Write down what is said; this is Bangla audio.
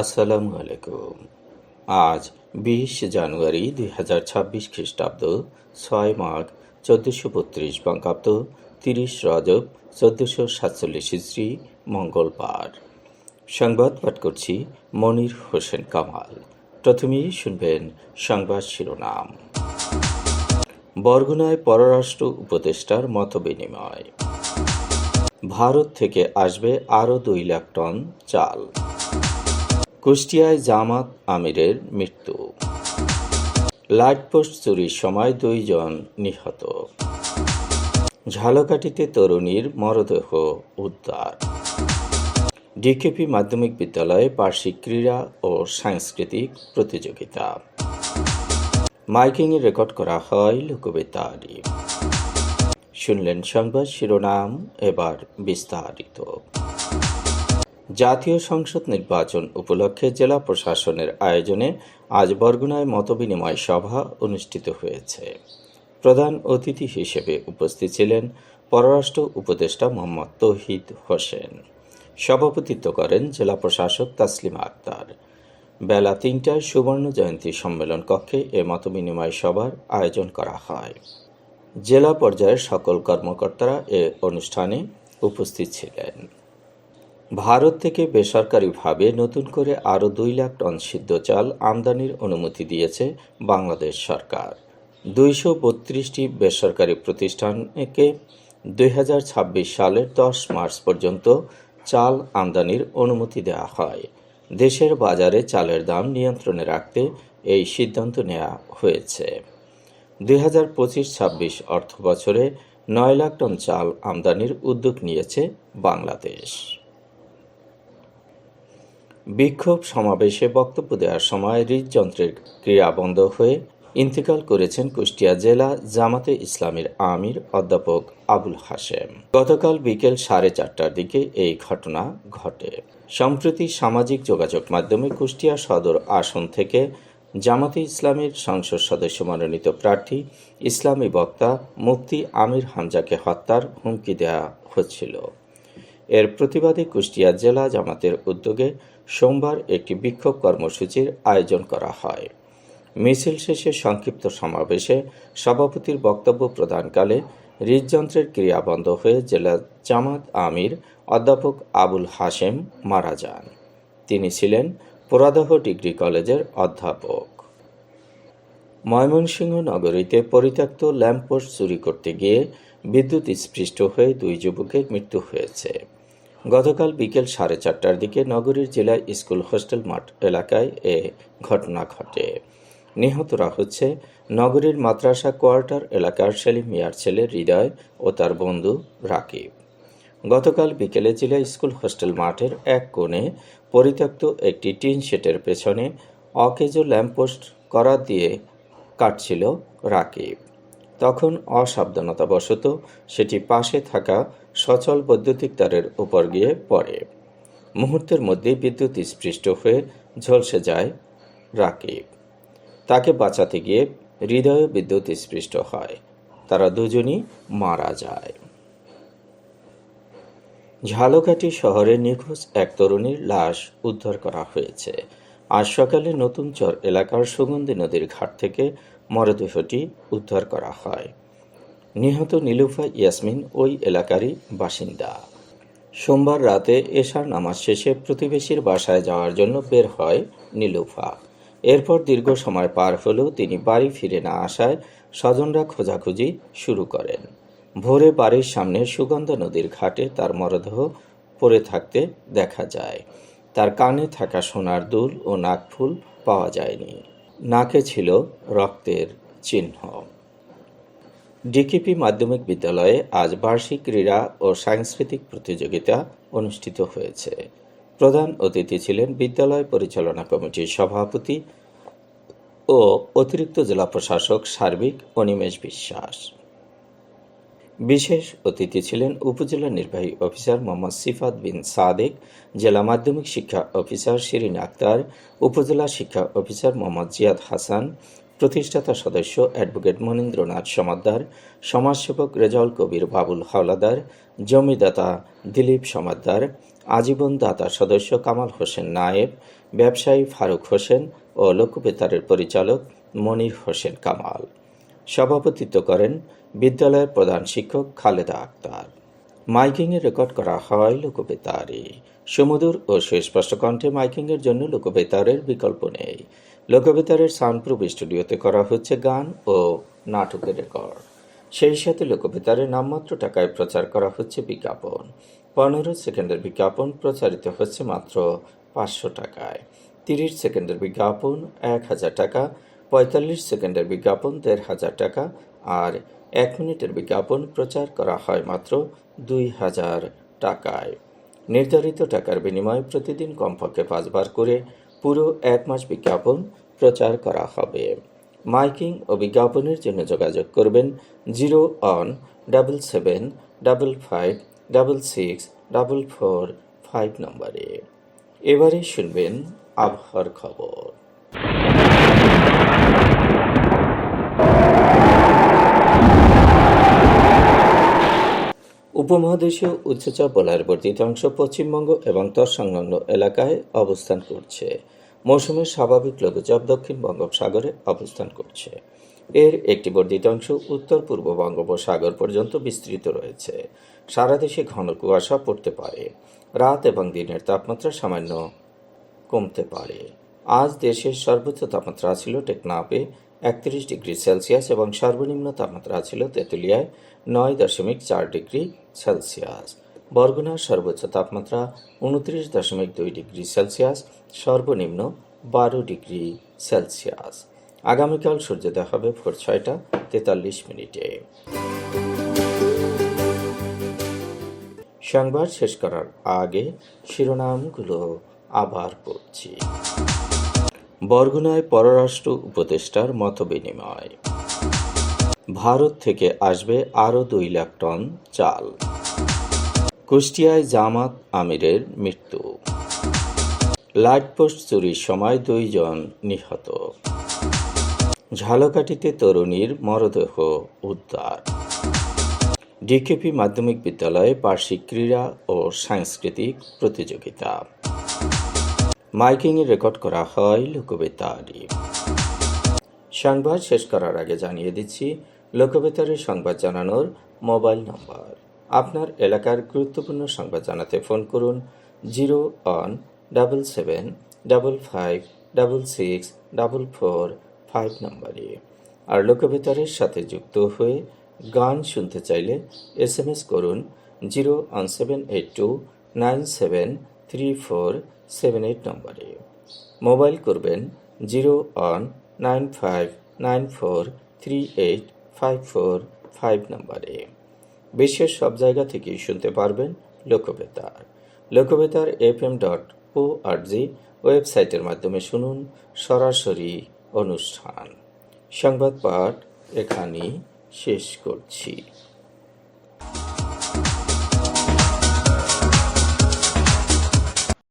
আসসালামু আলাইকুম। আজ 20 জানুয়ারি 2026 খ্রিস্টাব্দ, 6 মাঘ 1432 বঙ্গাব্দ, 30 রজব 1447 হিজরি, মঙ্গলবার। সংবাদ পাঠ করছি মনির হোসেন কামাল। প্রথমেই শুনবেন সংবাদ শিরোনাম। বরগুনায় পররাষ্ট্র উপদেষ্টার মতবিনিময়। ভারত থেকে আসবে আরও 2 লাখ টন চাল। কুষ্টিয়ায় জামাত আমিরের মৃত্যু। লাইটপোস্ট চুরির সময় 2 জন নিহত। ঝালকাঠিতে তরুণীর মরদেহ উদ্ধার। ডিকেপি মাধ্যমিক বিদ্যালয়ে বার্ষিক ক্রীড়া ও সাংস্কৃতিক প্রতিযোগিতা। মাইকিংয়ে রেকর্ড করা হয় লোকবেতারি। শুনলেন সংবাদ শিরোনাম, এবার বিস্তারিত। জাতীয় সংসদ নির্বাচন উপলক্ষে জেলা প্রশাসনের আয়োজনে আজ বরগুনায় মতবিনিময় সভা অনুষ্ঠিত হয়েছে। প্রধান অতিথি হিসেবে উপস্থিত ছিলেন পররাষ্ট্র উপদেষ্টা মোহাম্মদ তৌহিদ হোসেন। সভাপতিত্ব করেন জেলা প্রশাসক তাসলিমা আক্তার। বেলা 3টায় সুবর্ণ জয়ন্তী সম্মেলন কক্ষে এ মতবিনিময় সভার আয়োজন করা হয়। জেলা পর্যায়ের সকল কর্মকর্তারা এ অনুষ্ঠানে উপস্থিত ছিলেন। ভারত থেকে বেসরকারিভাবে নতুন করে আরও 2 লাখ টন সিদ্ধ চাল আমদানির অনুমতি দিয়েছে বাংলাদেশ সরকার। 232টি বেসরকারি প্রতিষ্ঠানকে 2026 সালের 10 মার্চ পর্যন্ত চাল আমদানির অনুমতি দেওয়া হয়। দেশের বাজারে চালের দাম নিয়ন্ত্রণে রাখতে এই সিদ্ধান্ত নেওয়া হয়েছে। 2025-26 অর্থবছরে 9 লাখ টন চাল আমদানির উদ্যোগ নিয়েছে বাংলাদেশ। বিক্ষোভ সমাবেশে বক্তব্য দেওয়ার সময় হৃদযন্ত্রের ক্রিয়া বন্ধ হয়ে ইন্তেকাল করেছেন কুষ্টিয়া জেলা জামাতে ইসলামীর আমির অধ্যাপক আবুল হাশেম। গতকাল বিকেল 4:30টার দিকে এই ঘটনা ঘটে। সম্প্রতি সামাজিক যোগাযোগ মাধ্যমে কুষ্টিয়া সদর আসন থেকে জামাতে ইসলামীর সংসদ সদস্য মনোনীত প্রার্থী ইসলামী বক্তা মুফতি আমির হামজাকে হত্যার হুমকি দেওয়া হচ্ছিল। এর প্রতিবাদে কুষ্টিয়া জেলা জামাতের উদ্যোগে সোমবার একটি বিক্ষোভ কর্মসূচির আয়োজন করা হয়। মিছিল শেষে সংক্ষিপ্ত সমাবেশে সভাপতির বক্তব্য প্রদানকালে হৃদযন্ত্রের ক্রিয়া বন্ধ হয়ে জেলা জামাত আমির অধ্যাপক আবুল হাশেম মারা যান। তিনি ছিলেন পোড়াদহ ডিগ্রি কলেজের অধ্যাপক। ময়মনসিংহ নগরীতে পরিত্যক্ত ল্যাম্পপোস্ট চুরি করতে গিয়ে বিদ্যুৎ স্পৃষ্ট হয়ে 2 যুবকের মৃত্যু হয়েছে। গতকাল বিকেল 4:30টার দিকে নগরীর জেলা স্কুল হোস্টেল মাঠ এলাকায় এ ঘটনা ঘটে। নিহতরা হচ্ছে নগরীর মাদ্রাসা কোয়ার্টার এলাকার সেলিম মিয়ার ছেলে হৃদয় ও তার বন্ধু রাকিব। গতকাল বিকেলে জেলা স্কুল হোস্টেল মাঠের এক কোণে পরিত্যক্ত একটি টিন শেডের পেছনে অকেজো ল্যাম্পপোস্ট করাত দিয়ে কাটছিল রাকিব। তখন অসাবধানতাবশত সেটি পাশে থাকা সচল বৈদ্যুতিক তারের উপর গিয়ে পড়ে। মুহূর্তের মধ্যেই বিদ্যুৎ স্পৃষ্ট হয়ে ঝলসে যায় রাকিব। তাকে বাঁচাতে গিয়ে হৃদয়ে বিদ্যুৎ স্পৃষ্ট হয়। তারা দুজনই মারা যায়। ঝালকাঠি শহরে নিখোঁজ এক তরুণীর লাশ উদ্ধার করা হয়েছে। আজ সকালে নতুন চর এলাকার সুগন্ধি নদীর ঘাট থেকে মরদেহটি উদ্ধার করা হয়। নিহত নীলুফা ইয়াসমিন ওই এলাকারই বাসিন্দা। সোমবার রাতে এশার নামাজ শেষে প্রতিবেশীর বাসায় যাওয়ার জন্য বের হয় নীলুফা। এরপর দীর্ঘ সময় পার হলেও তিনি বাড়ি ফিরে না আসায় স্বজনরা খোঁজাখুঁজি শুরু করেন। ভোরে বাড়ির সামনে সুগন্ধা নদীর ঘাটে তার মরদেহ পড়ে থাকতে দেখা যায়। তার কানে থাকা সোনার দুল ও নাকফুল পাওয়া যায়নি। নাকে ছিল রক্তের চিহ্ন। ডিকেপি মাধ্যমিক বিদ্যালয়ে আজ বার্ষিক ক্রীড়া ও সাংস্কৃতিক প্রতিযোগিতা অনুষ্ঠিত হয়েছে। প্রধান অতিথি ছিলেন বিদ্যালয় পরিচালনা কমিটির সভাপতি ও অতিরিক্ত জেলা প্রশাসক সার্বিক অনিমেষ বিশ্বাস। বিশেষ অতিথি ছিলেন উপজেলা নির্বাহী অফিসার মোহাম্মদ সিফাত বিন সাদেক, জেলা মাধ্যমিক শিক্ষা অফিসার শিরিন আক্তার, উপজেলা শিক্ষা অফিসার মোহাম্মদ জিয়াদ হাসান, প্রতিষ্ঠাতা সদস্য অ্যাডভোকেট মনীন্দ্রনাথ সমাদ্দার, সমাজসেবক রেজাউল কবির বাবুল হাওলাদার, জমিদাতা দিলীপ সমাদ্দার, আজীবন দাতা সদস্য কামাল হোসেন নায়েব, ব্যবসায়ী ফারুক হোসেন ও লোকবেতারের পরিচালক মনির হোসেন কামাল। সভাপতিত্ব করেন বিদ্যালয়ের প্রধান শিক্ষক খালেদা আক্তার। মাইকিংয়ে রেকর্ড করা হয় লোকবেতারে। সুমধুর ও সুস্পষ্ট কণ্ঠে মাইকিংয়ের জন্য লোকবেতারের বিকল্প নেই। লোকবেতারের সাউন্ডপ্রুফ স্টুডিওতে করা হচ্ছে গান ও নাটকের রেকর্ড। সেই সাথে লোকবেতারের নামমাত্র টাকায় প্রচার করা হচ্ছে বিজ্ঞাপন। 15 সেকেন্ডের বিজ্ঞাপন প্রচারিত হচ্ছে মাত্র 500 টাকায়। 30 সেকেন্ডের বিজ্ঞাপন 1000 টাকা, 45 সেকেন্ডের বিজ্ঞাপন 1500 টাকা আর 1 মিনিটের বিজ্ঞাপন প্রচার করা হয় মাত্র 2000 টাকায়। নির্ধারিত টাকার বিনিময়ে প্রতিদিন কমপক্ষে 5 বার করে পুরো 1 মাস বিজ্ঞাপন প্রচার করা হবে। মাইকিং ও বিজ্ঞাপনের জন্য যোগাযোগ করবেন 0-1-755-56-445 নম্বরে। এবারে শুনবেন আবহাওয়ার খবর। উপমহাদেশীয় উচ্চচাপ বলয়ের বর্ধিত অংশ পশ্চিমবঙ্গ এবং তৎসংলগ্ন এলাকায় অবস্থান করছে। মৌসুমের স্বাভাবিক লঘুচাপ দক্ষিণ বঙ্গোপসাগরে অবস্থান করছে। এর একটি বর্ধিত অংশ উত্তর পূর্ব বঙ্গোপসাগর পর্যন্ত বিস্তৃত রয়েছে। সারা দেশে ঘন কুয়াশা পড়তে পারে। রাত এবং দিনের তাপমাত্রা সামান্য কমতে পারে। আজ দেশের সর্বোচ্চ তাপমাত্রা ছিল টেকনাফে 31 ডিগ্রি সেলসিয়াস এবং সর্বনিম্ন তাপমাত্রা ছিল তেঁতুলিয়ায় 9.4 ডিগ্রি সেলসিয়াস। বরগুনার সর্বোচ্চ তাপমাত্রা 29.2 ডিগ্রি সেলসিয়াস, সর্বনিম্ন 12 ডিগ্রি সেলসিয়াস। আগামীকাল সূর্যোদয় হবে ভোর 6:43। সংবাদ শেষ করার আগে শিরোনামগুলো আবার পড়ছি। বরগুনায় পররাষ্ট্র উপদেষ্টার মতবিনিময়। ভারত থেকে আসবে আরও 2 লাখ টন চাল। কুষ্টিয়ায় জামাত আমিরের মৃত্যু। লাইটপোস্ট চুরির সময় 2 জন নিহত। ঝালকাঠিতে তরুণীর মরদেহ উদ্ধার। ডিকেপি মাধ্যমিক বিদ্যালয়ে বার্ষিক ক্রীড়া ও সাংস্কৃতিক প্রতিযোগিতা। মাইকিংয়ে রেকর্ড করা হয় লোকবেতারে। সংবাদ শেষ করার আগে জানিয়ে দিচ্ছি লোকবেতারে সংবাদ জানানোর মোবাইল নম্বর। আপনার এলাকার গুরুত্বপূর্ণ সংবাদ জানাতে ফোন করুন 0-1-755-66-445 নম্বরে। আর লোকবেতারের সাথে যুক্ত হয়ে গান শুনতে চাইলে SMS করুন 01782973478 নম্বরে। মোবাইল করবেন 01959438545 নম্বরে। বিশ্বের সব জায়গা থেকেই শুনতে পারবেন লোকবেতার। লোকবেতার fm.org ওয়েবসাইটের মাধ্যমে শুনুন সরাসরি অনুষ্ঠান। সংবাদ পাঠ এখানেই শেষ করছি।